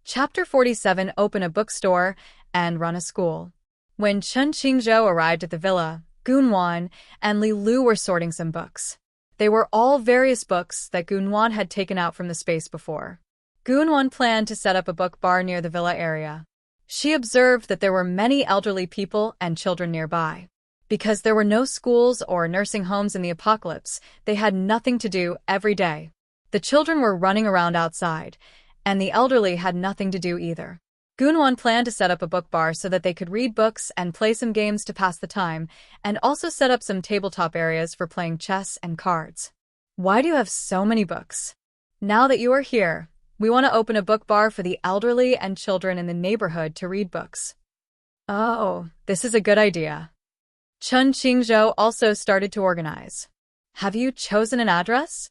Chapter 47 Open a bookstore and run a school. When Chen Qingzhou arrived at the villa, Gunwan and Li Lu were sorting some books. They were all various books that Gunwan had taken out from the space before. Gunwan planned to set up a book bar near the villa area. She observed that there were many elderly people and children nearby. Because there were no schools or nursing homes in the apocalypse, they had nothing to do every day. The children were running around outside, and the elderly had nothing to do either. Gunwan planned to set up a book bar so that they could read books and play some games to pass the time, and also set up some tabletop areas for playing chess and cards. Why do you have so many books? Now that you are here, we want to open a book bar for the elderly and children in the neighborhood to read books. Oh, this is a good idea. Chen Qingzhou also started to organize. Have you chosen an address?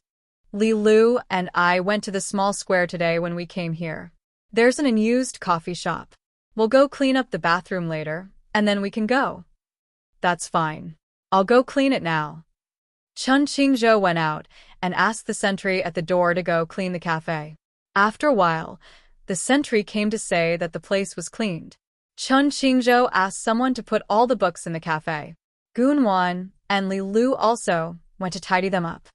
Li Lu and I went to the small square today when we came here. There's an unused coffee shop. We'll go clean up the bathroom later, and then we can go. That's fine. I'll go clean it now. Chen Qingzhou went out and asked the sentry at the door to go clean the cafe. After a while, the sentry came to say that the place was cleaned. Chen Qingzhou asked someone to put all the books in the cafe. Gunwan and Li Lu also went to tidy them up.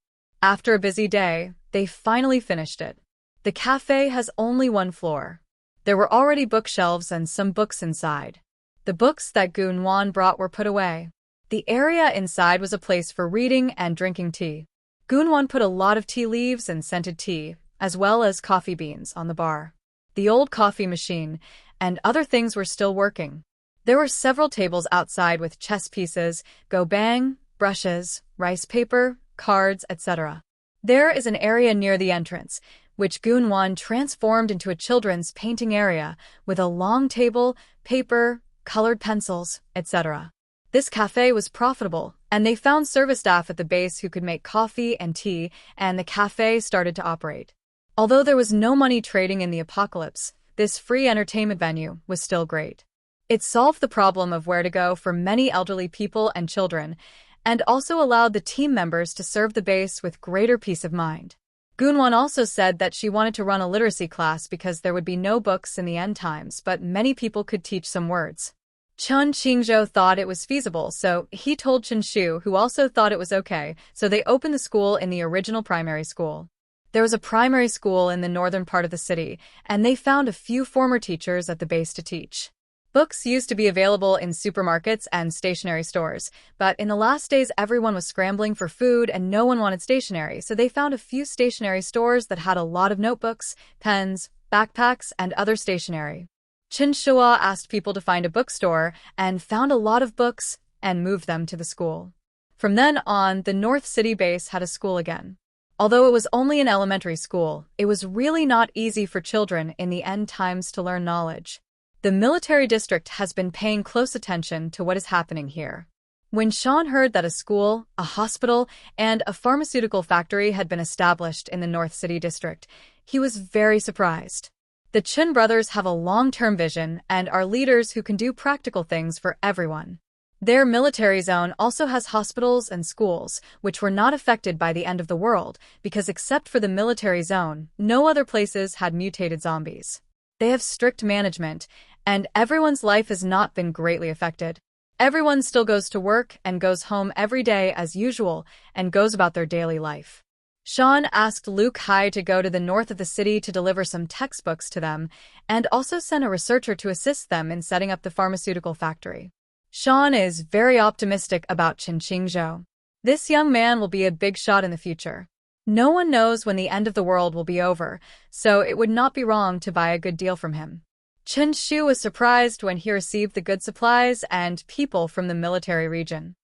After a busy day, they finally finished it. The cafe has only one floor. There were already bookshelves and some books inside. The books that Gunwan brought were put away. The area inside was a place for reading and drinking tea. Gunwan put a lot of tea leaves and scented tea, as well as coffee beans, on the bar. The old coffee machine and other things were still working. There were several tables outside with chess pieces, go bang, brushes, rice paper, cards, etc. There is an area near the entrance, which Gunwan transformed into a children's painting area with a long table, paper, colored pencils, etc. This cafe was profitable, and they found service staff at the base who could make coffee and tea, and the cafe started to operate. Although there was no money trading in the apocalypse, this free entertainment venue was still great. It solved the problem of where to go for many elderly people and children, and also allowed the team members to serve the base with greater peace of mind. Gunwan also said that she wanted to run a literacy class because there would be no books in the end times, but many people could teach some words. Chen Qingzhou thought it was feasible, so he told Chen Shu, who also thought it was okay, so they opened the school in the original primary school. There was a primary school in the northern part of the city, and they found a few former teachers at the base to teach. Books used to be available in supermarkets and stationery stores, but in the last days everyone was scrambling for food and no one wanted stationery, so they found a few stationery stores that had a lot of notebooks, pens, backpacks, and other stationery. Chen Shua asked people to find a bookstore and found a lot of books and moved them to the school. From then on, the North City base had a school again. Although it was only an elementary school, it was really not easy for children in the end times to learn knowledge. The military district has been paying close attention to what is happening here. When Sean heard that a school, a hospital, and a pharmaceutical factory had been established in the North City district, he was very surprised. The Chen brothers have a long-term vision and are leaders who can do practical things for everyone. Their military zone also has hospitals and schools, which were not affected by the end of the world, because except for the military zone, no other places had mutated zombies. They have strict management, and everyone's life has not been greatly affected. Everyone still goes to work and goes home every day as usual and goes about their daily life. Sean asked Luke Hai to go to the north of the city to deliver some textbooks to them, and also sent a researcher to assist them in setting up the pharmaceutical factory. Sean is very optimistic about Chen Qingzhou. This young man will be a big shot in the future. No one knows when the end of the world will be over, so it would not be wrong to buy a good deal from him. Chen Shu was surprised when he received the good supplies and people from the military region.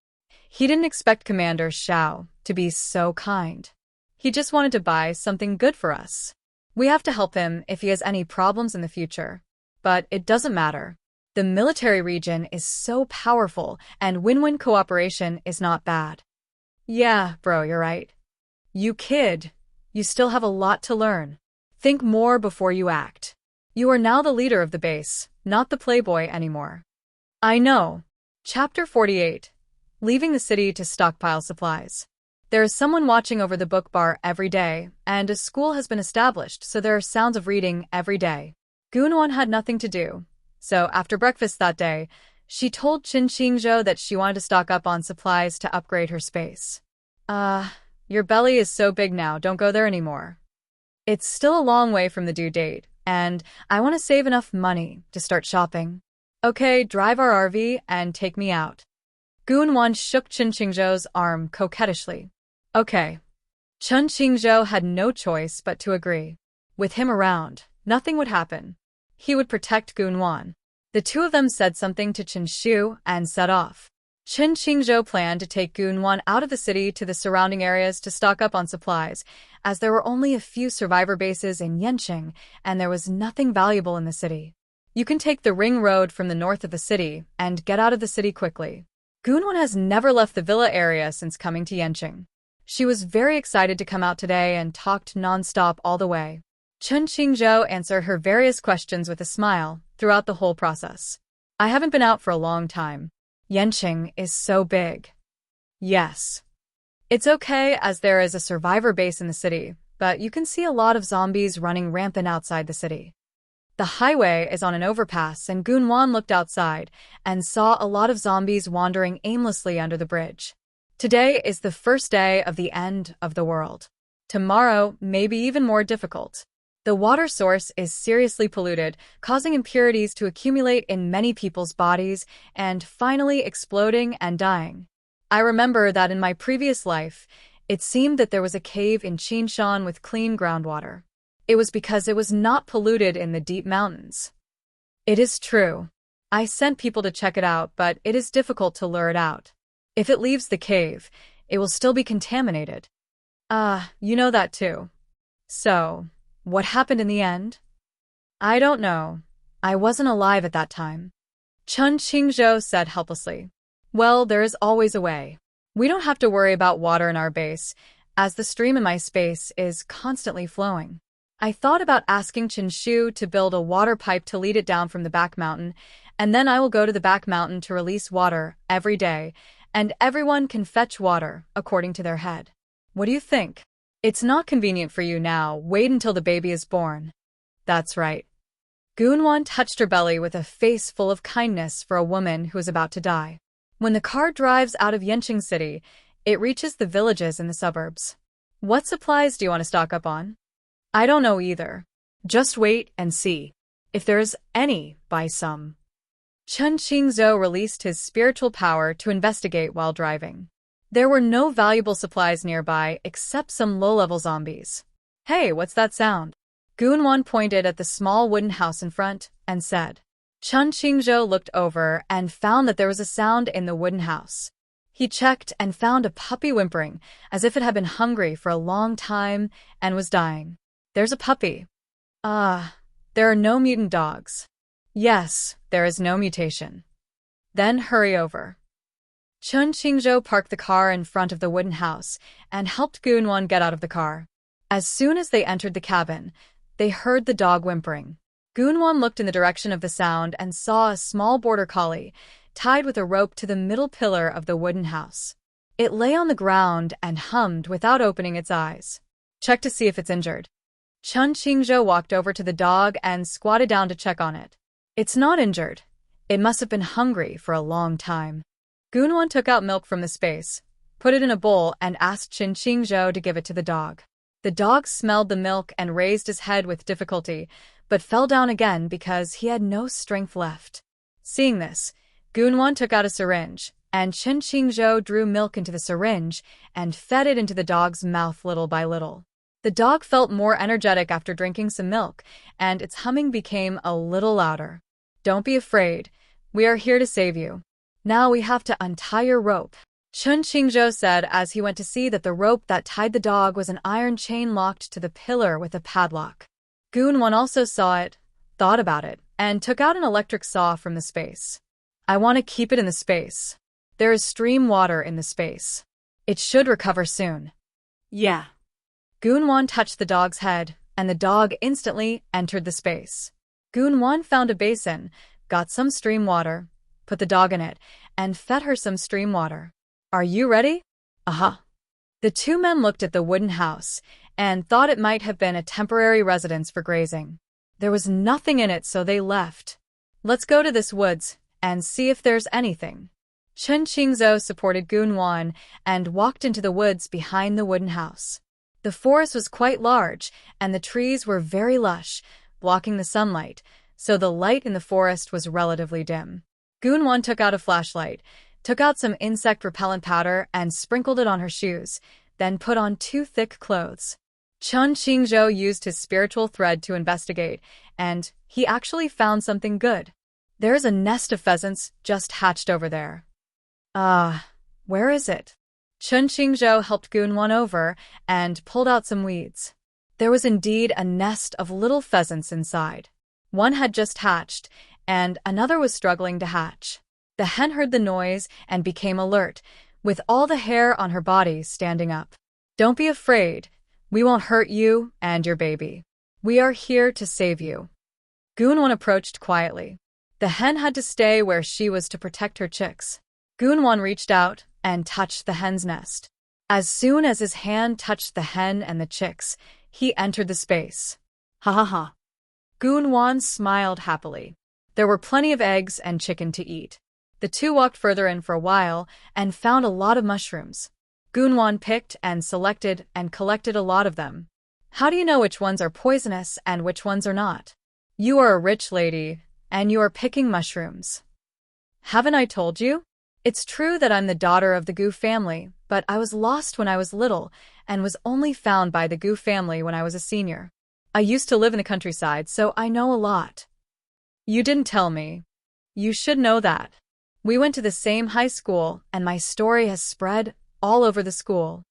He didn't expect Commander Xiao to be so kind. He just wanted to buy something good for us. We have to help him if he has any problems in the future. But it doesn't matter. The military region is so powerful, and win-win cooperation is not bad. Yeah, bro, you're right. You kid, you still have a lot to learn. Think more before you act. You are now the leader of the base, not the playboy anymore. I know. Chapter 48. Leaving the city to stockpile supplies. There is someone watching over the book bar every day, and a school has been established, so there are sounds of reading every day. Gunwan had nothing to do, so after breakfast that day, she told Qin Qingzhou that she wanted to stock up on supplies to upgrade her space. Your belly is so big now, don't go there anymore. It's still a long way from the due date, and I want to save enough money to start shopping. Okay, drive our RV and take me out. Gunwan shook Qin Qingzhou's arm coquettishly. Okay. Qin Qingzhou had no choice but to agree. With him around, nothing would happen. He would protect Gunwan. The two of them said something to Qin Shu and set off. Qin Qingzhou planned to take Gunwan out of the city to the surrounding areas to stock up on supplies, as there were only a few survivor bases in Yanqing, and there was nothing valuable in the city. You can take the ring road from the north of the city and get out of the city quickly. Gunwan has never left the villa area since coming to Yanqing. She was very excited to come out today and talked non-stop all the way. Qin Qingzhou answered her various questions with a smile throughout the whole process. I haven't been out for a long time. Yanqing is so big. Yes. It's okay as there is a survivor base in the city, but you can see a lot of zombies running rampant outside the city. The highway is on an overpass, and Gunwan looked outside and saw a lot of zombies wandering aimlessly under the bridge. Today is the first day of the end of the world. Tomorrow may be even more difficult. The water source is seriously polluted, causing impurities to accumulate in many people's bodies and finally exploding and dying. I remember that in my previous life, it seemed that there was a cave in Qinshan with clean groundwater. It was because it was not polluted in the deep mountains. It is true. I sent people to check it out, but it is difficult to lure it out. If it leaves the cave, it will still be contaminated. You know that too. So, what happened in the end? I don't know. I wasn't alive at that time. Qin Qingzhou said helplessly. Well, there is always a way. We don't have to worry about water in our base, as the stream in my space is constantly flowing. I thought about asking Qin Shu to build a water pipe to lead it down from the back mountain, and then I will go to the back mountain to release water every day, and everyone can fetch water according to their head. What do you think? It's not convenient for you now. Wait until the baby is born. That's right. Gunwan touched her belly with a face full of kindness for a woman who is about to die. When the car drives out of Yanqing City, it reaches the villages in the suburbs. What supplies do you want to stock up on? I don't know either. Just wait and see. If there is any, buy some. Qin Qingzhou released his spiritual power to investigate while driving. There were no valuable supplies nearby except some low-level zombies. Hey, what's that sound? Gunwan pointed at the small wooden house in front and said. Qin Qingzhou looked over and found that there was a sound in the wooden house. He checked and found a puppy whimpering, as if it had been hungry for a long time and was dying. There's a puppy. There are no mutant dogs. Yes, there is no mutation. Then hurry over. Qin Qingzhou parked the car in front of the wooden house and helped Gunwan get out of the car. As soon as they entered the cabin, they heard the dog whimpering. Gunwan looked in the direction of the sound and saw a small border collie tied with a rope to the middle pillar of the wooden house. It lay on the ground and hummed without opening its eyes. Check to see if it's injured. Qin Qingzhou walked over to the dog and squatted down to check on it. It's not injured. It must have been hungry for a long time. Gunwan took out milk from the space, put it in a bowl, and asked Qin Qingzhou to give it to the dog. The dog smelled the milk and raised his head with difficulty, but fell down again because he had no strength left. Seeing this, Gunwan took out a syringe, and Qin Qingzhou drew milk into the syringe and fed it into the dog's mouth little by little. The dog felt more energetic after drinking some milk, and its humming became a little louder. Don't be afraid. We are here to save you. Now we have to untie your rope, Qin Qingzhou said as he went to see that the rope that tied the dog was an iron chain locked to the pillar with a padlock. Gunwan also saw it, thought about it, and took out an electric saw from the space. I want to keep it in the space. There is stream water in the space. It should recover soon. Yeah. Gunwan touched the dog's head, and the dog instantly entered the space. Gunwan found a basin, got some stream water, put the dog in it, and fed her some stream water. Are you ready? The two men looked at the wooden house and thought it might have been a temporary residence for grazing. There was nothing in it, so they left. Let's go to this woods and see if there's anything. Chen Qingzhou supported Gunwan and walked into the woods behind the wooden house. The forest was quite large, and the trees were very lush, blocking the sunlight, so the light in the forest was relatively dim. Gunwan took out a flashlight, took out some insect repellent powder and sprinkled it on her shoes, then put on 2 thick clothes. Chen Qingzhou used his spiritual thread to investigate, and he actually found something good. There's a nest of pheasants just hatched over there. Where is it? Chen Qingzhou helped Gunwan over and pulled out some weeds. There was indeed a nest of little pheasants inside. One had just hatched, and another was struggling to hatch. The hen heard the noise and became alert, with all the hair on her body standing up. Don't be afraid. We won't hurt you and your baby. We are here to save you. Gunwan approached quietly. The hen had to stay where she was to protect her chicks. Gunwan reached out and touched the hen's nest. As soon as his hand touched the hen and the chicks, he entered the space. Ha ha ha. Gunwan smiled happily. There were plenty of eggs and chicken to eat. The two walked further in for a while and found a lot of mushrooms. Gunwan picked and selected and collected a lot of them. How do you know which ones are poisonous and which ones are not? You are a rich lady, and you are picking mushrooms. Haven't I told you? It's true that I'm the daughter of the Gu family, but I was lost when I was little and was only found by the Gu family when I was a senior. I used to live in the countryside, so I know a lot. You didn't tell me. You should know that. We went to the same high school, and my story has spread all over the school.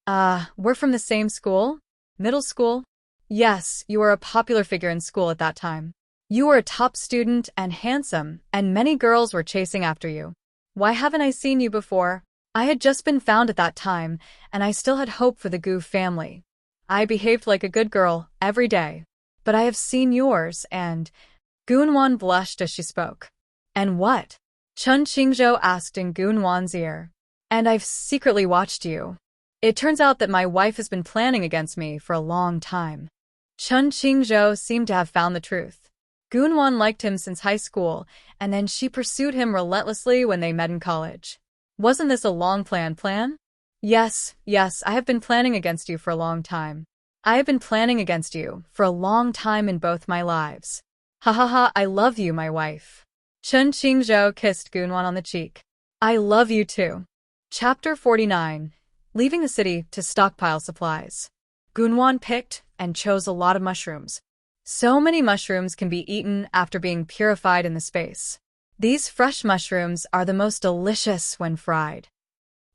We're from the same school? Middle school? Yes, you were a popular figure in school at that time. You were a top student and handsome, and many girls were chasing after you. Why haven't I seen you before? I had just been found at that time, and I still had hope for the Gu family. I behaved like a good girl every day. But I have seen yours, and... Gunwan blushed as she spoke. And what? Chen Qingzhou asked in Gunwan's ear. And I've secretly watched you. It turns out that my wife has been planning against me for a long time. Chen Qingzhou seemed to have found the truth. Gunwan liked him since high school, and then she pursued him relentlessly when they met in college. Wasn't this a long-planned plan? Yes, I have been planning against you for a long time. I have been planning against you for a long time in both my lives. Ha ha ha, I love you, my wife. Chen Qingzhou kissed Gunwan on the cheek. I love you too. Chapter 49. Leaving the city to stockpile supplies. Gunwan picked and chose a lot of mushrooms. So many mushrooms can be eaten after being purified in the space. These fresh mushrooms are the most delicious when fried.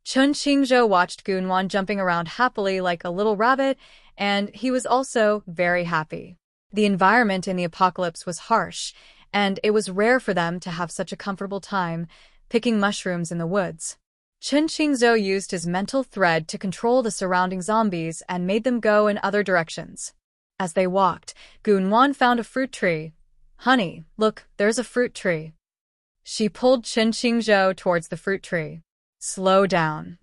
Chen Qingzhou watched Gunwan jumping around happily like a little rabbit, and he was also very happy. The environment in the apocalypse was harsh, and it was rare for them to have such a comfortable time picking mushrooms in the woods. Chen Qingzhou used his mental thread to control the surrounding zombies and made them go in other directions. As they walked, Gunwan found a fruit tree. Honey, look, there's a fruit tree. She pulled Chen Qingzhou towards the fruit tree. Slow down.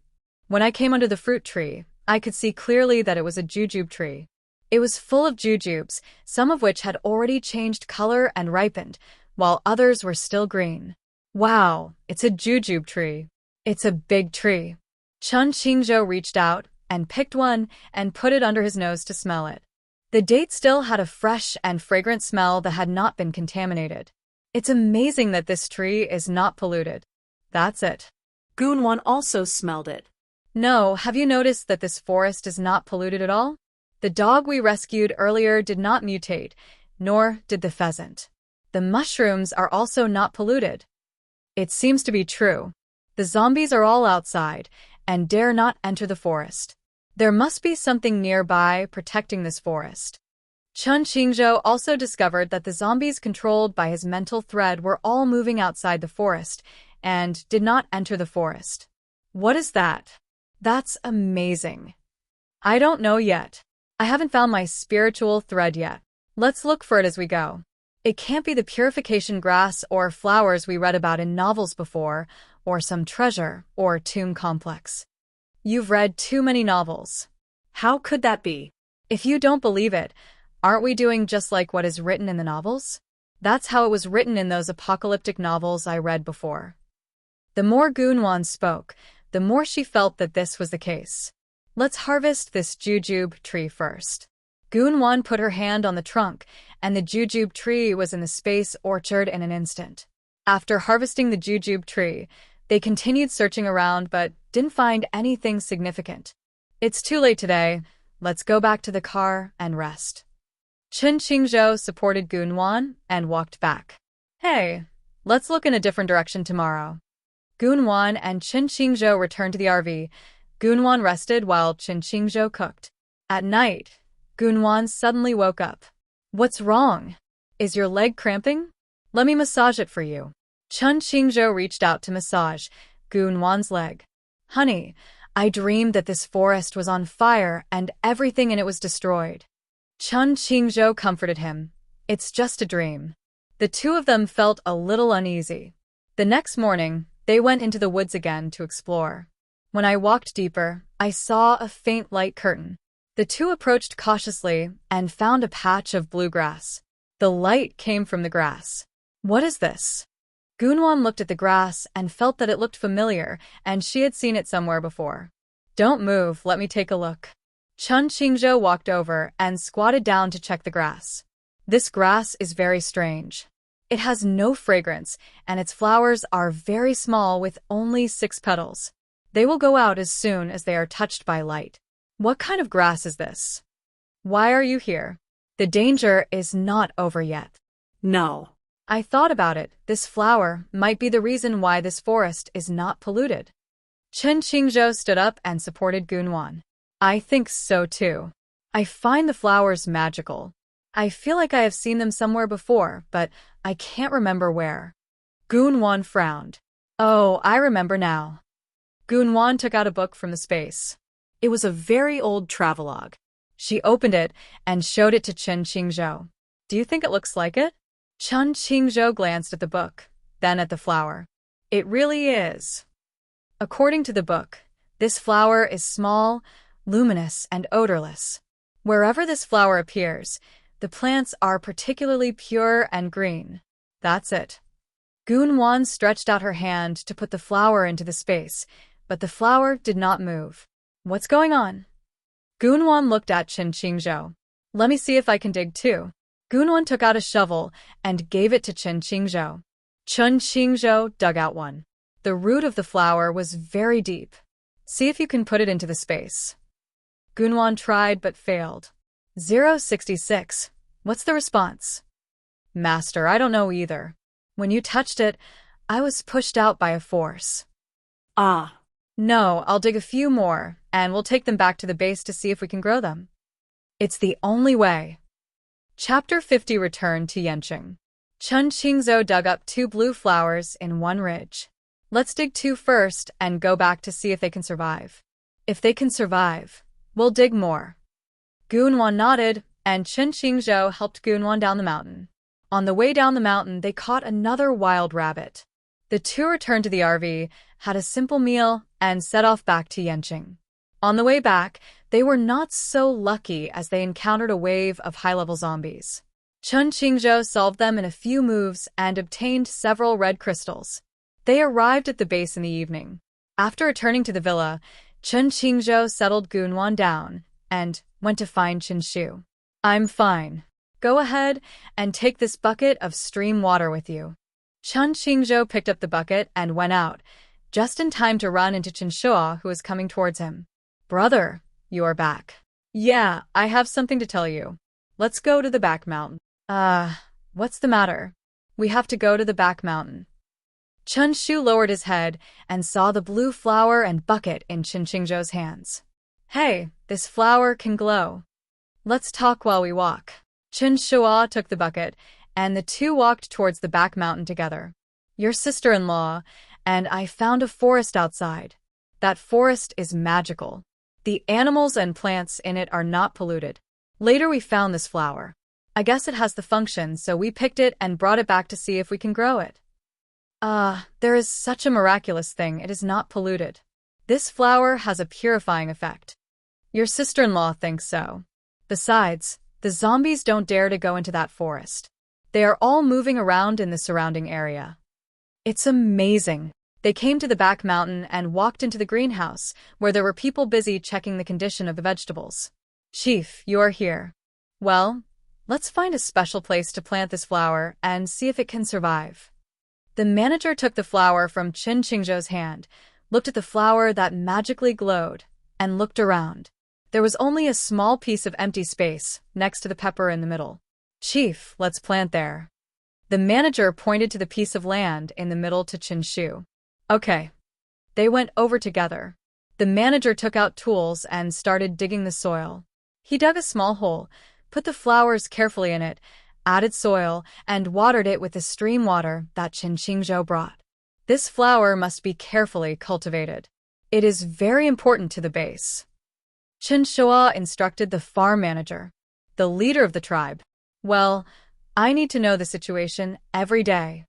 When I came under the fruit tree, I could see clearly that it was a jujube tree. It was full of jujubes, some of which had already changed color and ripened, while others were still green. Wow, it's a jujube tree. It's a big tree. Chen Qingzhou reached out and picked one and put it under his nose to smell it. The date still had a fresh and fragrant smell that had not been contaminated. It's amazing that this tree is not polluted. That's it. Gunwan also smelled it. No, have you noticed that this forest is not polluted at all? The dog we rescued earlier did not mutate, nor did the pheasant. The mushrooms are also not polluted. It seems to be true. The zombies are all outside and dare not enter the forest. There must be something nearby protecting this forest. Chen Qingzhou also discovered that the zombies controlled by his mental thread were all moving outside the forest and did not enter the forest. What is that? That's amazing. I don't know yet. I haven't found my spiritual thread yet. Let's look for it as we go. It can't be the purification grass or flowers we read about in novels before, or some treasure or tomb complex. You've read too many novels. How could that be? If you don't believe it, Aren't we doing just like what is written in the novels? That's how it was written in those apocalyptic novels I read before. The more Gunwan spoke, the more she felt that this was the case. Let's harvest this jujube tree first. Gunwan put her hand on the trunk, and the jujube tree was in the space orchard in an instant. After harvesting the jujube tree, they continued searching around but didn't find anything significant. It's too late today. Let's go back to the car and rest. Chen Qingzhou supported Gunwan and walked back. Hey, let's look in a different direction tomorrow. Gunwan and Chen Qingzhou returned to the RV. Gunwan rested while Chen Qingzhou cooked. At night, Gunwan suddenly woke up. What's wrong? Is your leg cramping? Let me massage it for you. Chen Qingzhou reached out to massage Gunwan's leg. Honey, I dreamed that this forest was on fire and everything in it was destroyed. Chen Qingzhou comforted him. It's just a dream. The two of them felt a little uneasy. The next morning, they went into the woods again to explore. When I walked deeper, I saw a faint light curtain. The two approached cautiously and found a patch of blue grass. The light came from the grass. What is this? Gunwan looked at the grass and felt that it looked familiar, and she had seen it somewhere before. Don't move, let me take a look. Chen Qingzhou walked over and squatted down to check the grass. This grass is very strange. It has no fragrance, and its flowers are very small with only 6 petals. They will go out as soon as they are touched by light. What kind of grass is this? Why are you here? The danger is not over yet. No. I thought about it. This flower might be the reason why this forest is not polluted. Chen Qingzhou stood up and supported Gunwan. I think so too. I find the flowers magical. I feel like I have seen them somewhere before, but I can't remember where. Gunwan frowned. Oh, I remember now. Gunwan took out a book from the space. It was a very old travelogue. She opened it and showed it to Chen Qingzhou. Do you think it looks like it? Chen Qingzhou glanced at the book, then at the flower. It really is. According to the book, this flower is small, luminous, and odorless. Wherever this flower appears, the plants are particularly pure and green. That's it. Gunwan stretched out her hand to put the flower into the space, but the flower did not move. What's going on? Gunwan looked at Chen Qingzhou. Let me see if I can dig too. Gunwan took out a shovel and gave it to Chen Qingzhou. Chen Qingzhou dug out one. The root of the flower was very deep. See if you can put it into the space. Gunwan tried but failed. 066. What's the response? Master, I don't know either. When you touched it, I was pushed out by a force. Ah. No, I'll dig a few more, and we'll take them back to the base to see if we can grow them. It's the only way. Chapter 50 returned to Yanqing. Chen Qingzhou dug up 2 blue flowers in one ridge. Let's dig 2 first and go back to see if they can survive. If they can survive, we'll dig more. Gunwan nodded, and Chen Qingzhou helped Gunwan down the mountain. On the way down the mountain, they caught another wild rabbit. The two returned to the RV, had a simple meal, and set off back to Yanqing. On the way back, they were not so lucky as they encountered a wave of high-level zombies. Chen Qingzhou solved them in a few moves and obtained several red crystals. They arrived at the base in the evening. After returning to the villa, Chen Qingzhou settled Gunwan down and went to find Qinshu. I'm fine. Go ahead and take this bucket of stream water with you. Chen Qingzhou picked up the bucket and went out, just in time to run into Qinshu, who was coming towards him. Brother, you're back. Yeah, I have something to tell you. Let's go to the back mountain. What's the matter? We have to go to the back mountain. Qinshu lowered his head and saw the blue flower and bucket in Chen Qingzhou's hands. Hey, this flower can glow. Let's talk while we walk. Qinshu took the bucket, and the two walked towards the back mountain together. Your sister-in-law, and I found a forest outside. That forest is magical. The animals and plants in it are not polluted. Later we found this flower. I guess it has the function, so we picked it and brought it back to see if we can grow it. There is such a miraculous thing, it is not polluted. This flower has a purifying effect. Your sister-in-law thinks so. Besides, The zombies don't dare to go into that forest. They are all moving around in the surrounding area. It's amazing. They came to the back mountain and walked into the greenhouse, where there were people busy checking the condition of the vegetables. Chief, you are here. Well, let's find a special place to plant this flower and see if it can survive. The manager took the flower from Chen Qingzhou's hand, looked at the flower that magically glowed, and looked around. There was only a small piece of empty space next to the pepper in the middle. Chief, let's plant there. The manager pointed to the piece of land in the middle to Chen Shu. Okay. They went over together. The manager took out tools and started digging the soil. He dug a small hole, put the flowers carefully in it, added soil, and watered it with the stream water that Chen Qingzhou brought. This flower must be carefully cultivated. It is very important to the base. Chen Shua instructed the farm manager, the leader of the tribe. Well, I need to know the situation every day.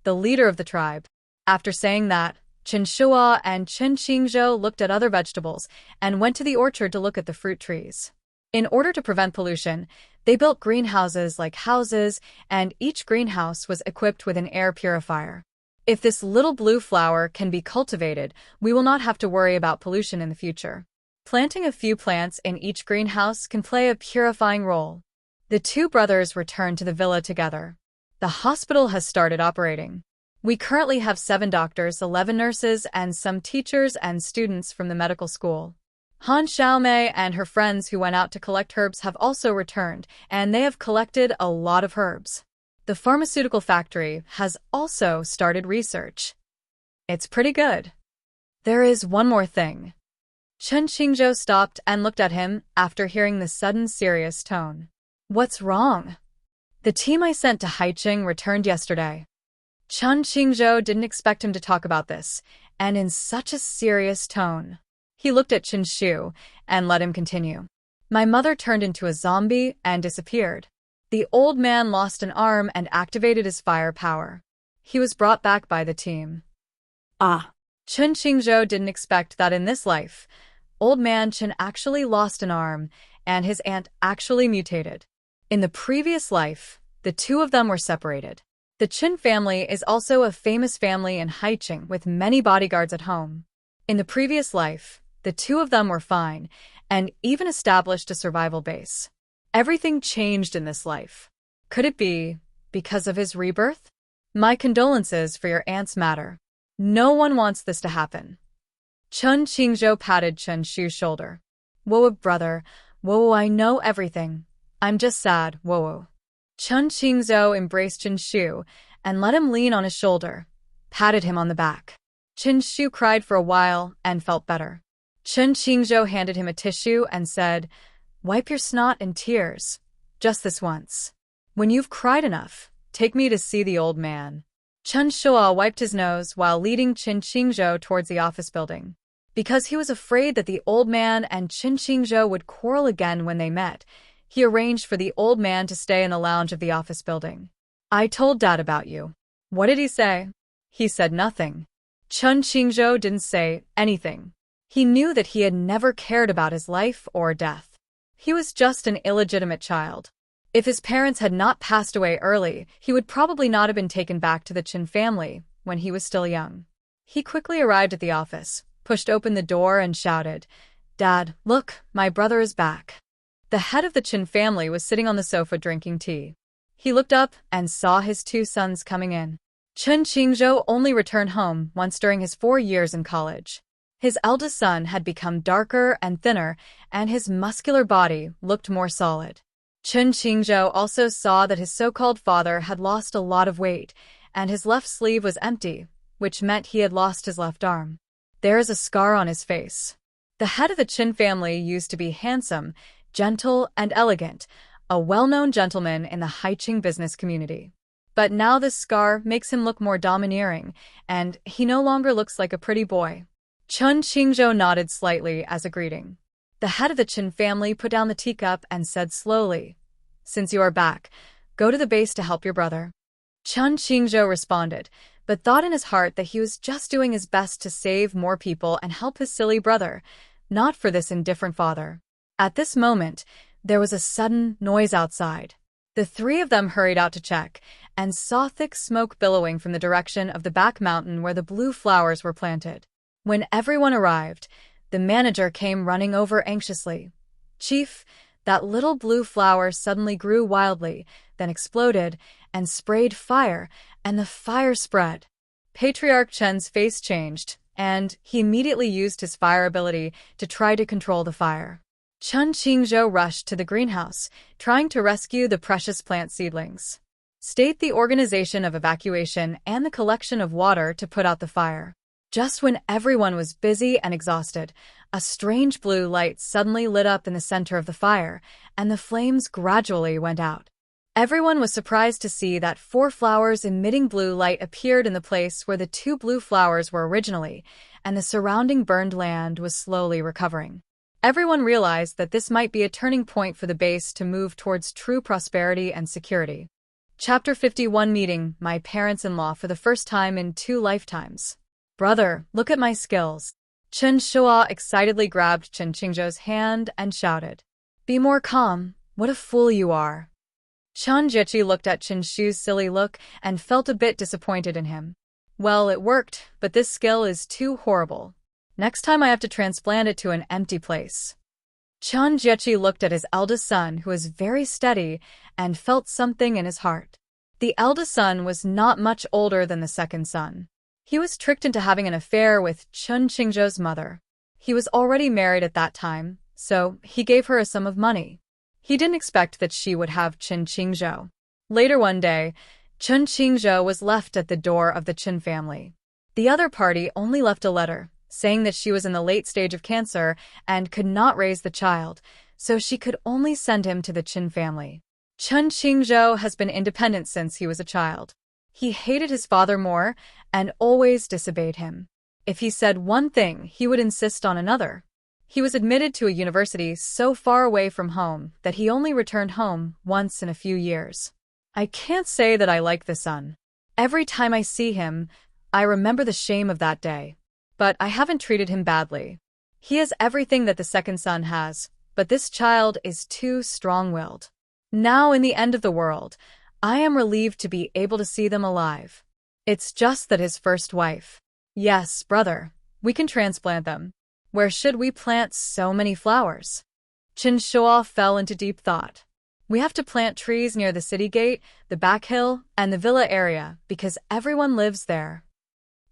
The leader of the tribe. After saying that, Chen Shua and Chen Qingzhou looked at other vegetables and went to the orchard to look at the fruit trees. In order to prevent pollution, they built greenhouses like houses, and each greenhouse was equipped with an air purifier. If this little blue flower can be cultivated, we will not have to worry about pollution in the future. Planting a few plants in each greenhouse can play a purifying role. The two brothers returned to the villa together. The hospital has started operating. We currently have 7 doctors, 11 nurses, and some teachers and students from the medical school. Han Xiaomei and her friends who went out to collect herbs have also returned, and they have collected a lot of herbs. The pharmaceutical factory has also started research. It's pretty good. There is one more thing. Chen Qingzhou stopped and looked at him after hearing the sudden serious tone. What's wrong? The team I sent to Haiqing returned yesterday. Chen Qingzhou didn't expect him to talk about this, and in such a serious tone. He looked at Chen Shu and let him continue. My mother turned into a zombie and disappeared. The old man lost an arm and activated his fire power. He was brought back by the team. Ah. Chen Qingzhou didn't expect that in this life, old man Chen actually lost an arm and his aunt actually mutated. In the previous life, the two of them were separated. The Chen family is also a famous family in Haiqing with many bodyguards at home. In the previous life, the two of them were fine and even established a survival base. Everything changed in this life. Could it be because of his rebirth? My condolences for your aunt's matter. No one wants this to happen. Chen Qingzhou patted Chen Shu's shoulder. Whoa, brother. Whoa, I know everything. I'm just sad, whoa. Chen Qingzhou embraced Chen Shu and let him lean on his shoulder, patted him on the back. Chen Shu cried for a while and felt better. Chen Qingzhou handed him a tissue and said, wipe your snot and tears, just this once. When you've cried enough, take me to see the old man. Chen Shua wiped his nose while leading Chen Qingzhou towards the office building. Because he was afraid that the old man and Chen Qingzhou would quarrel again when they met, he arranged for the old man to stay in the lounge of the office building. I told Dad about you. What did he say? He said nothing. Chen Qingzhou didn't say anything. He knew that he had never cared about his life or death. He was just an illegitimate child. If his parents had not passed away early, he would probably not have been taken back to the Chen family when he was still young. He quickly arrived at the office, pushed open the door and shouted, Dad, look, my brother is back. The head of the Chen family was sitting on the sofa drinking tea. He looked up and saw his 2 sons coming in. Chen Qingzhou only returned home once during his 4 years in college. His eldest son had become darker and thinner, and his muscular body looked more solid. Chen Qingzhou also saw that his so-called father had lost a lot of weight, and his left sleeve was empty, which meant he had lost his left arm. There is a scar on his face. The head of the Chen family used to be handsome, gentle, and elegant, a well-known gentleman in the Haiqing business community. But now this scar makes him look more domineering, and he no longer looks like a pretty boy. Chen Qingzhou nodded slightly as a greeting. The head of the Chen family put down the teacup and said slowly, Since you are back, go to the base to help your brother. Chen Qingzhou responded, but thought in his heart that he was just doing his best to save more people and help his silly brother, not for this indifferent father. At this moment, There was a sudden noise outside. The three of them hurried out to check, and saw thick smoke billowing from the direction of the back mountain where the blue flowers were planted. When everyone arrived, the manager came running over anxiously. "Chief, that little blue flower suddenly grew wildly, then exploded, and sprayed fire, and the fire spread." Patriarch Chen's face changed, and he immediately used his fire ability to try to control the fire. Chen Qingzhou rushed to the greenhouse, trying to rescue the precious plant seedlings. State the organization of evacuation and the collection of water to put out the fire. Just when everyone was busy and exhausted, a strange blue light suddenly lit up in the center of the fire, and the flames gradually went out. Everyone was surprised to see that 4 flowers emitting blue light appeared in the place where the 2 blue flowers were originally, and the surrounding burned land was slowly recovering. Everyone realized that this might be a turning point for the base to move towards true prosperity and security. Chapter 51 Meeting my parents-in-law for the first time in 2 lifetimes. "Brother, look at my skills." Chen Shua excitedly grabbed Chen Qingzhou's hand and shouted. "Be more calm, what a fool you are." Chen Jiechi looked at Chen Shu's silly look and felt a bit disappointed in him. "Well, it worked, but this skill is too horrible. Next time I have to transplant it to an empty place." Chen Jiechi looked at his eldest son, who was very steady, and felt something in his heart. The eldest son was not much older than the second son. He was tricked into having an affair with Chen Qingzhou's mother. He was already married at that time, so he gave her a sum of money. He didn't expect that she would have Chen Qingzhou. Later one day, Chen Qingzhou was left at the door of the Chen family. The other party only left a letter, saying that she was in the late stage of cancer and could not raise the child, so she could only send him to the Chen family. Chen Qingzhou has been independent since he was a child. He hated his father more and always disobeyed him. If he said one thing, he would insist on another. He was admitted to a university so far away from home that he only returned home once in a few years. I can't say that I like the son. Every time I see him, I remember the shame of that day. But I haven't treated him badly. He has everything that the second son has, but this child is too strong-willed. Now in the end of the world, I am relieved to be able to see them alive. It's just that his first wife. Yes, brother, we can transplant them. Where should we plant so many flowers? Chen Shua fell into deep thought. We have to plant trees near the city gate, the back hill, and the villa area because everyone lives there.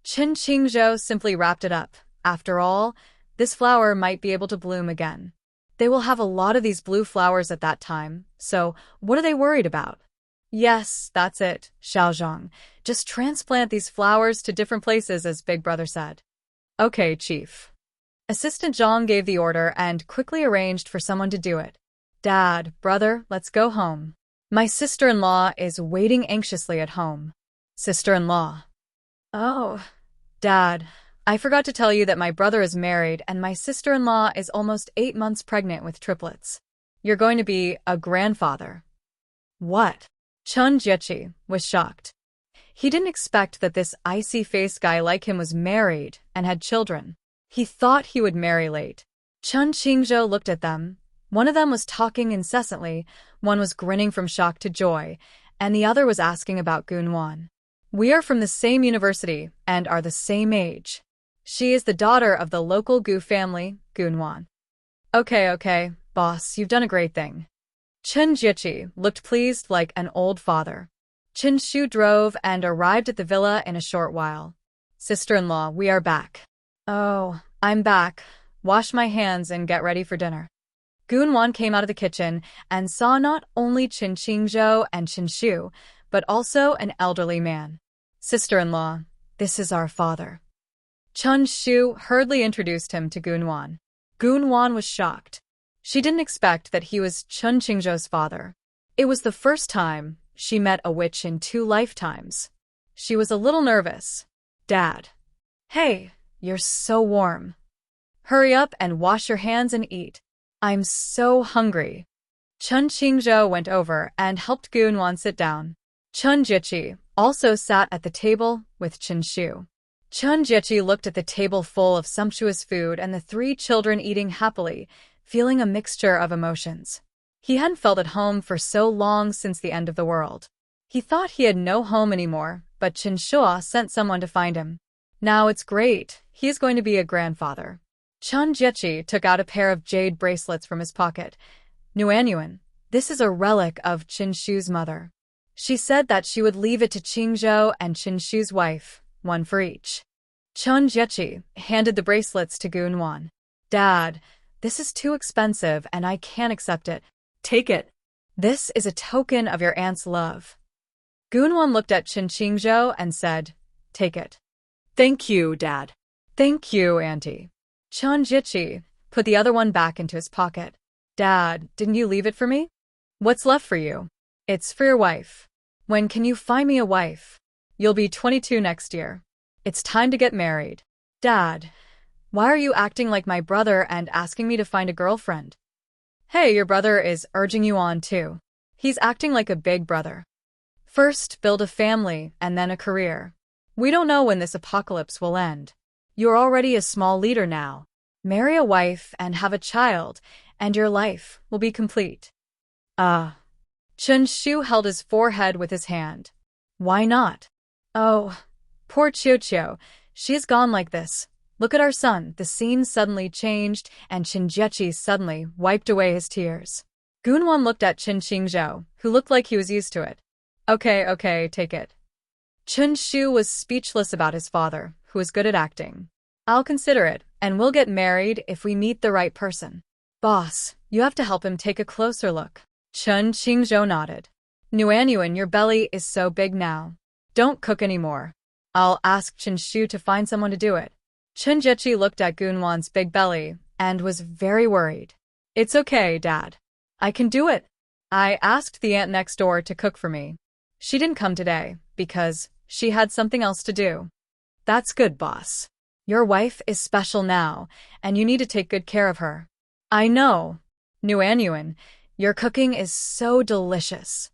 Chen Qingzhou simply wrapped it up. After all, this flower might be able to bloom again. They will have a lot of these blue flowers at that time, so what are they worried about? Yes, that's it, Xiaozhong. Just transplant these flowers to different places, as Big Brother said. Okay, Chief. Assistant Zhang gave the order and quickly arranged for someone to do it. Dad, brother, let's go home. My sister-in-law is waiting anxiously at home. Sister-in-law. Oh, Dad, I forgot to tell you that my brother is married and my sister-in-law is almost 8 months pregnant with triplets. You're going to be a grandfather. What? Chen Jiechi was shocked. He didn't expect that this icy-faced guy like him was married and had children. He thought he would marry late. Chen Qingzhou looked at them. One of them was talking incessantly, one was grinning from shock to joy, and the other was asking about Gunwan. We are from the same university and are the same age. She is the daughter of the local Gu family, Gunwan. Okay, boss, you've done a great thing. Chen Jiechi looked pleased like an old father. Chen Shu drove and arrived at the villa in a short while. Sister-in-law, we are back. Oh, I'm back. Wash my hands and get ready for dinner. Gunwan came out of the kitchen and saw not only Chen Qingzhou and Chen Shu, but also an elderly man. Sister-in-law, this is our father. Chen Shu hurriedly introduced him to Gunwan. Gunwan was shocked. She didn't expect that he was Chen Qingzhou's father. It was the first time she met a witch in 2 lifetimes. She was a little nervous. Dad. Hey, you're so warm. Hurry up and wash your hands and eat. I'm so hungry. Chen Qingzhou went over and helped Gunwan sit down. Chen Jiechi also sat at the table with Chen Shu. Chen Jiechi looked at the table full of sumptuous food and the 3 children eating happily, feeling a mixture of emotions. He hadn't felt at home for so long since the end of the world. He thought he had no home anymore, but Chen Shua sent someone to find him. Now it's great. He is going to be a grandfather. Chen Jiechi took out a pair of jade bracelets from his pocket. Nuanyuan, this is a relic of Chen Shu's mother. She said that she would leave it to Qingzhou and Chen Shu's wife, one for each. Chen Jiechi handed the bracelets to Gunwan. Dad, this is too expensive and I can't accept it. Take it. This is a token of your aunt's love. Gunwan looked at Chen Qingzhou and said, Take it. Thank you, Dad. Thank you, Auntie. Chen Jiechi put the other one back into his pocket. Dad, didn't you leave it for me? What's left for you? It's for your wife. When can you find me a wife? You'll be 22 next year. It's time to get married. Dad, why are you acting like my brother and asking me to find a girlfriend? Hey, your brother is urging you on too. He's acting like a big brother. First, build a family and then a career. We don't know when this apocalypse will end. You're already a small leader now. Marry a wife and have a child, and your life will be complete. Chen Shu held his forehead with his hand. Why not? Oh, poor Qiu. She is gone like this. Look at our son. The scene suddenly changed, and Chen Jiechi suddenly wiped away his tears. Gunwan looked at Chen Qingzhou, who looked like he was used to it. Okay, take it. Chen Shu was speechless about his father, who was good at acting. I'll consider it, and we'll get married if we meet the right person. Boss, you have to help him take a closer look. Chen Qingzhou nodded. Nuanyuan, your belly is so big now. Don't cook anymore. I'll ask Chen Shu to find someone to do it. Chen Jiechi looked at Gunwan's big belly and was very worried. It's okay, Dad. I can do it. I asked the aunt next door to cook for me. She didn't come today because she had something else to do. That's good, boss. Your wife is special now, and you need to take good care of her. I know. Nuanyuan, your cooking is so delicious.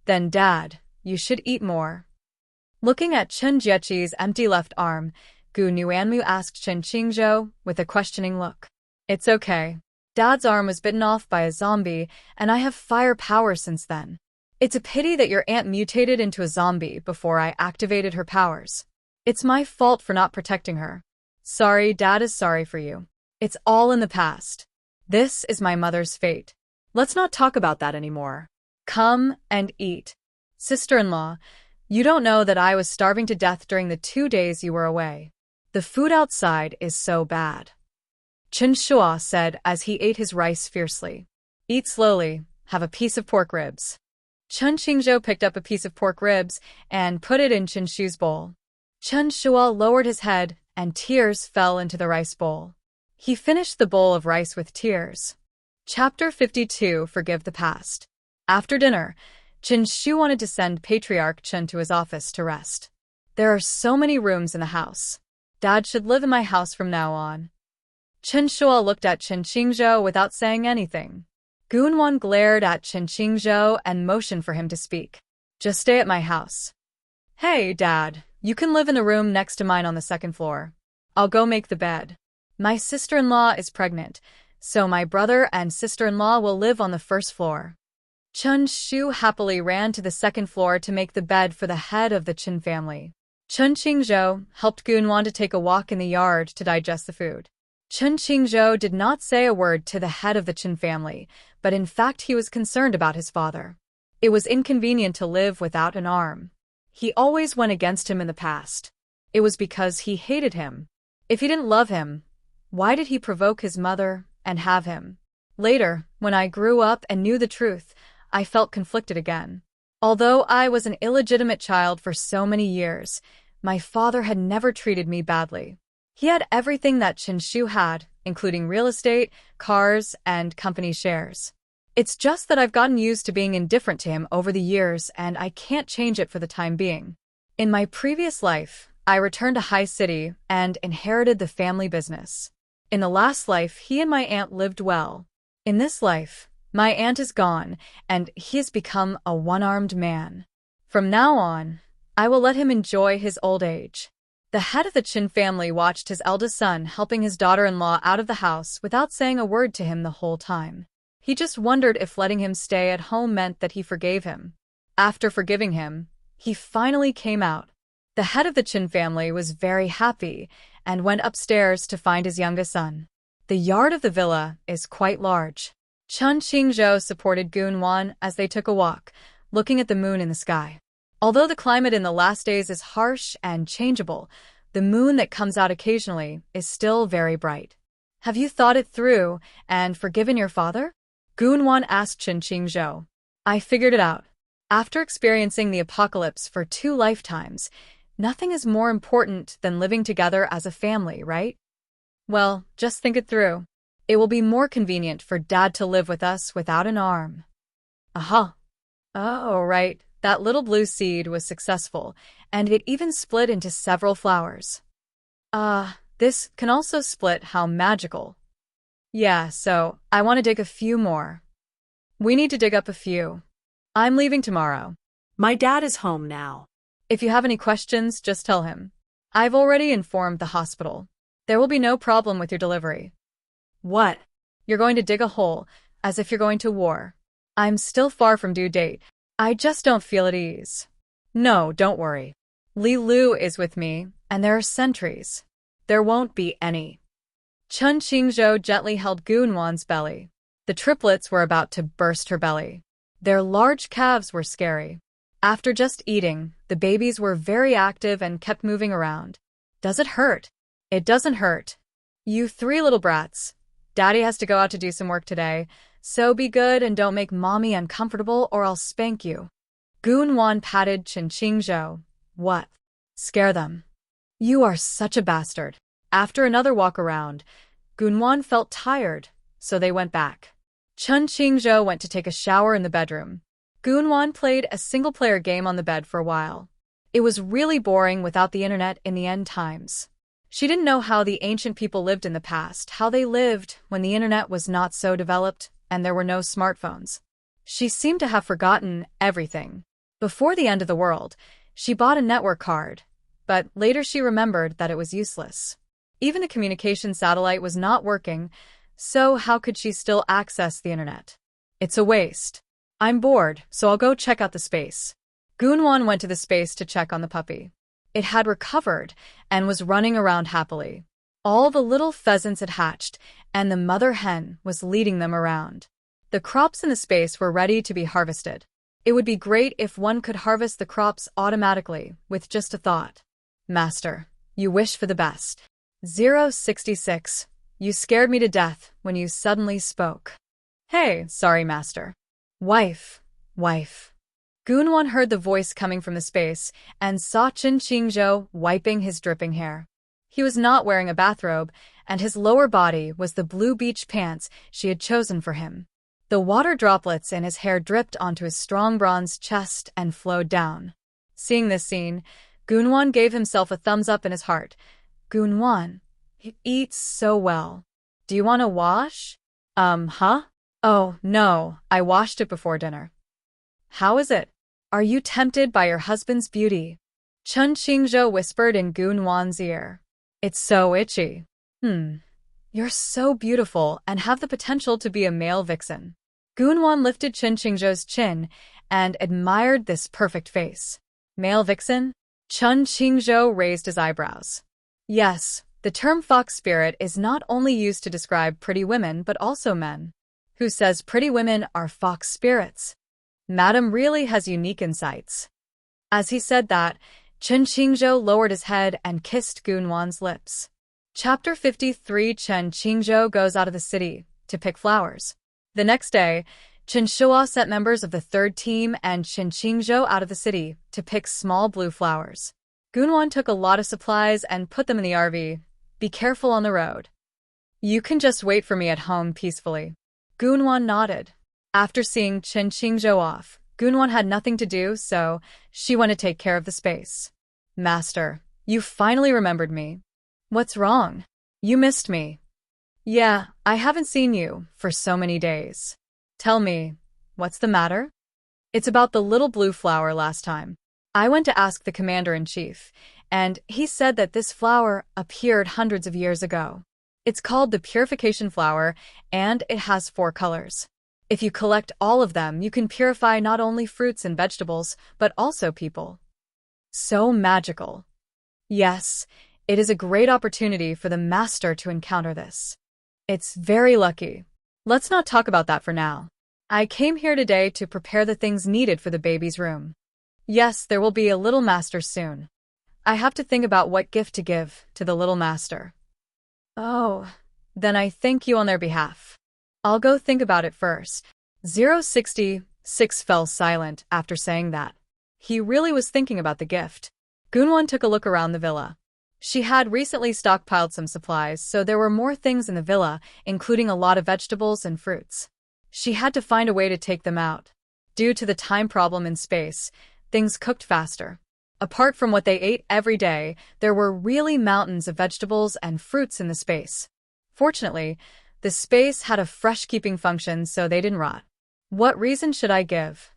Then, Dad, you should eat more. Looking at Chen Jiechi's empty left arm, Gu Nuanmu asked Chen Qingzhou with a questioning look. It's okay. Dad's arm was bitten off by a zombie, and I have fire power since then. It's a pity that your aunt mutated into a zombie before I activated her powers. It's my fault for not protecting her. Sorry, Dad is sorry for you. It's all in the past. This is my mother's fate. Let's not talk about that anymore. Come and eat. Sister-in-law, you don't know that I was starving to death during the 2 days you were away. The food outside is so bad. Chen Shua said as he ate his rice fiercely. Eat slowly, have a piece of pork ribs. Chen Qingzhou picked up a piece of pork ribs and put it in Chen Shu's bowl. Chen Shua lowered his head and tears fell into the rice bowl. He finished the bowl of rice with tears. Chapter 52, Forgive the Past. After dinner, Chen Shu wanted to send Patriarch Chen to his office to rest. There are so many rooms in the house. Dad should live in my house from now on. Chen Shua looked at Chen Qingzhou without saying anything. Gunwan glared at Chen Qingzhou and motioned for him to speak. Just stay at my house. Hey, Dad, you can live in the room next to mine on the second floor. I'll go make the bed. My sister-in-law is pregnant, so my brother and sister-in-law will live on the first floor. Chen Shu happily ran to the second floor to make the bed for the head of the Chen family. Chen Qingzhou helped Gunwan to take a walk in the yard to digest the food. Chen Qingzhou did not say a word to the head of the Chen family, but in fact he was concerned about his father. It was inconvenient to live without an arm. He always went against him in the past. It was because he hated him. If he didn't love him, why did he provoke his mother and have him? Later, when I grew up and knew the truth, I felt conflicted again. Although I was an illegitimate child for so many years, my father had never treated me badly. He had everything that Chen Shu had, including real estate, cars, and company shares. It's just that I've gotten used to being indifferent to him over the years and I can't change it for the time being. In my previous life, I returned to High City and inherited the family business. In the last life, he and my aunt lived well. In this life, my aunt is gone and he has become a one-armed man. From now on, I will let him enjoy his old age. The head of the Chen family watched his eldest son helping his daughter-in-law out of the house without saying a word to him the whole time. He just wondered if letting him stay at home meant that he forgave him. After forgiving him, he finally came out. The head of the Chin family was very happy and went upstairs to find his youngest son. The yard of the villa is quite large. Chen Qingzhou supported Gunwan as they took a walk, looking at the moon in the sky. Although the climate in the last days is harsh and changeable, the moon that comes out occasionally is still very bright. Have you thought it through and forgiven your father? Gunwan asked Chen Qingzhou. I figured it out. After experiencing the apocalypse for 2 lifetimes, nothing is more important than living together as a family, right? Well, just think it through. It will be more convenient for Dad to live with us without an arm. Aha. Oh, right. That little blue seed was successful, and it even split into several flowers. This can also split. How magical. Yeah, so I want to dig a few more. We need to dig up a few. I'm leaving tomorrow. My dad is home now. If you have any questions, just tell him. I've already informed the hospital. There will be no problem with your delivery. What? You're going to dig a hole, as if you're going to war. I'm still far from due date. I just don't feel at ease. No, don't worry. Li Lu is with me, and there are sentries. There won't be any. Chen Qingzhou gently held Gunwan's belly. The triplets were about to burst her belly. Their large calves were scary. After just eating, the babies were very active and kept moving around. Does it hurt? It doesn't hurt. You 3 little brats. Daddy has to go out to do some work today, so be good and don't make Mommy uncomfortable or I'll spank you. Gunwan patted Chen Qingzhou. What? Scare them. You are such a bastard. After another walk around, Gunwan felt tired, so they went back. Chen Qingzhou went to take a shower in the bedroom. Gunwan played a single-player game on the bed for a while. It was really boring without the internet in the end times. She didn't know how the ancient people lived in the past, how they lived when the internet was not so developed and there were no smartphones. She seemed to have forgotten everything. Before the end of the world, she bought a network card, but later she remembered that it was useless. Even the communication satellite was not working, so how could she still access the internet? It's a waste. I'm bored, so I'll go check out the space. Gunwan went to the space to check on the puppy. It had recovered and was running around happily. All the little pheasants had hatched, and the mother hen was leading them around. The crops in the space were ready to be harvested. It would be great if one could harvest the crops automatically with just a thought. Master, you wish for the best. 066. You scared me to death when you suddenly spoke. Hey, sorry, Master. Wife. Gunwan heard the voice coming from the space and saw Chen Qingzhou wiping his dripping hair. He was not wearing a bathrobe, and his lower body was the blue beach pants she had chosen for him. The water droplets in his hair dripped onto his strong bronze chest and flowed down. Seeing this scene, Gunwan gave himself a thumbs up in his heart. Gunwan, he eats so well. Do you want to wash? Huh? Oh, no, I washed it before dinner. How is it? Are you tempted by your husband's beauty? Chen Qingzhou whispered in Gunwan's ear. It's so itchy. You're so beautiful and have the potential to be a male vixen. Gunwan lifted Chen Qingzhou's chin and admired this perfect face. Male vixen? Chen Qingzhou raised his eyebrows. Yes, the term fox spirit is not only used to describe pretty women but also men. Who says pretty women are fox spirits? Madam really has unique insights. As he said that, Chen Qingzhou lowered his head and kissed Gunwan's lips. Chapter 53. Chen Qingzhou goes out of the city to pick flowers. The next day, Chen Shuo sent members of the 3rd team and Chen Qingzhou out of the city to pick small blue flowers. Gunwan took a lot of supplies and put them in the RV. Be careful on the road. You can just wait for me at home peacefully. Gunwan nodded. After seeing Chen Qingzhou off, Gunwan had nothing to do, so she went to take care of the space. Master, you finally remembered me. What's wrong? You missed me. Yeah, I haven't seen you for so many days. Tell me, what's the matter? It's about the little blue flower last time. I went to ask the commander-in-chief, and he said that this flower appeared hundreds of years ago. It's called the purification flower, and it has 4 colors. If you collect all of them, you can purify not only fruits and vegetables, but also people. So magical. Yes, it is a great opportunity for the master to encounter this. It's very lucky. Let's not talk about that for now. I came here today to prepare the things needed for the baby's room. Yes, there will be a little master soon. I have to think about what gift to give to the little master. Oh, then I thank you on their behalf. I'll go think about it first. 066 fell silent after saying that. He really was thinking about the gift. Gunwon took a look around the villa. She had recently stockpiled some supplies, so there were more things in the villa, including a lot of vegetables and fruits. She had to find a way to take them out. Due to the time problem in space, things cooked faster. Apart from what they ate every day, there were really mountains of vegetables and fruits in the space. Fortunately, the space had a fresh-keeping function, so they didn't rot. What reason should I give?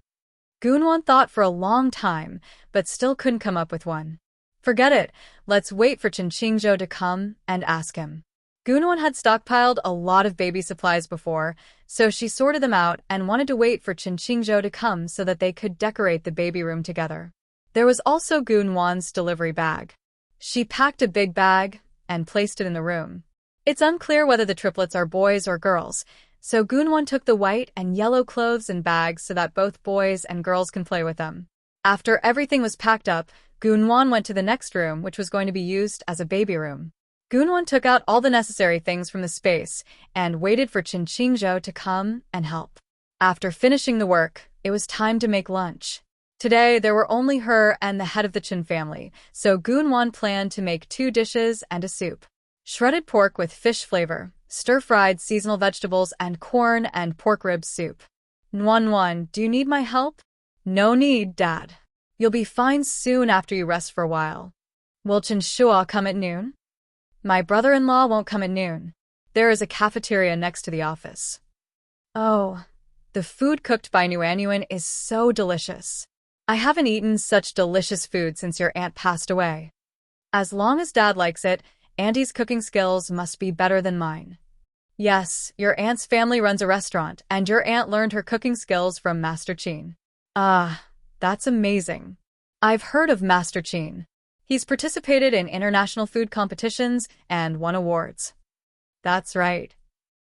Gunwon thought for a long time, but still couldn't come up with one. Forget it, let's wait for Qingzhou to come and ask him. Gunwon had stockpiled a lot of baby supplies before, so she sorted them out and wanted to wait for Qingzhou to come so that they could decorate the baby room together. There was also Gunwon's delivery bag. She packed a big bag and placed it in the room. It's unclear whether the triplets are boys or girls, so Gunwon took the white and yellow clothes and bags so that both boys and girls can play with them. After everything was packed up, Gunwon went to the next room, which was going to be used as a baby room. Gunwon took out all the necessary things from the space and waited for Qingzhou to come and help. After finishing the work, it was time to make lunch. Today, there were only her and the head of the Qin family, so Gunwon planned to make 2 dishes and a soup. Shredded pork with fish flavor, stir-fried seasonal vegetables, and corn and pork rib soup. Nwan, do you need my help? No need, Dad. You'll be fine soon after you rest for a while. Will Qinshua come at noon? My brother-in-law won't come at noon. There is a cafeteria next to the office. Oh, the food cooked by Nuanyuan is so delicious. I haven't eaten such delicious food since your aunt passed away. As long as Dad likes it, Auntie's cooking skills must be better than mine. Yes, your aunt's family runs a restaurant, and your aunt learned her cooking skills from Master Qin. Ah, that's amazing. I've heard of Master Qin. He's participated in international food competitions and won awards. That's right.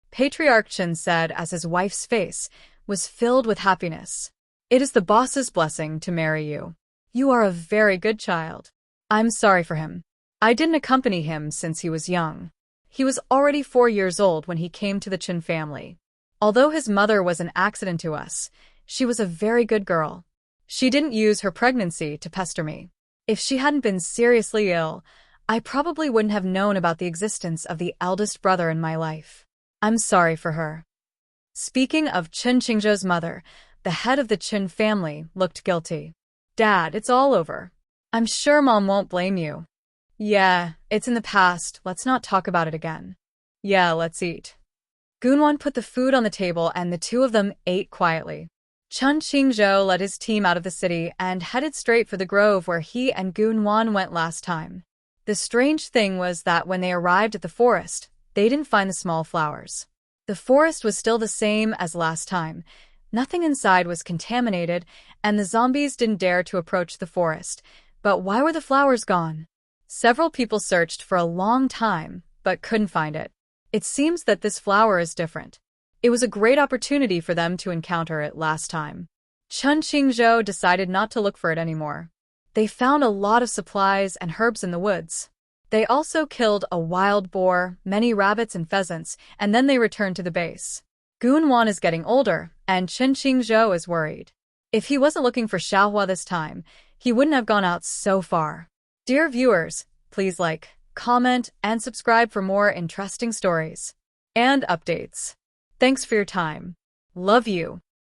Patriarch Qin said as his wife's face was filled with happiness. It is the boss's blessing to marry you. You are a very good child. I'm sorry for him. I didn't accompany him since he was young. He was already 4 years old when he came to the Qin family. Although his mother was an accident to us, she was a very good girl. She didn't use her pregnancy to pester me. If she hadn't been seriously ill, I probably wouldn't have known about the existence of the eldest brother in my life. I'm sorry for her. Speaking of Qingzhou's mother, the head of the Qin family looked guilty. Dad, it's all over. I'm sure Mom won't blame you. Yeah, it's in the past. Let's not talk about it again. Yeah, let's eat. Gunwon put the food on the table and the two of them ate quietly. Qingzhou led his team out of the city and headed straight for the grove where he and Gunwon went last time. The strange thing was that when they arrived at the forest, they didn't find the small flowers. The forest was still the same as last time. Nothing inside was contaminated, and the zombies didn't dare to approach the forest. But why were the flowers gone? Several people searched for a long time, but couldn't find it. It seems that this flower is different. It was a great opportunity for them to encounter it last time. Qingzhou decided not to look for it anymore. They found a lot of supplies and herbs in the woods. They also killed a wild boar, many rabbits and pheasants, and then they returned to the base. Gunwon is getting older, and Qingzhou is worried. If he wasn't looking for Xiaohua this time, he wouldn't have gone out so far. Dear viewers, please like, comment, and subscribe for more interesting stories and updates. Thanks for your time. Love you.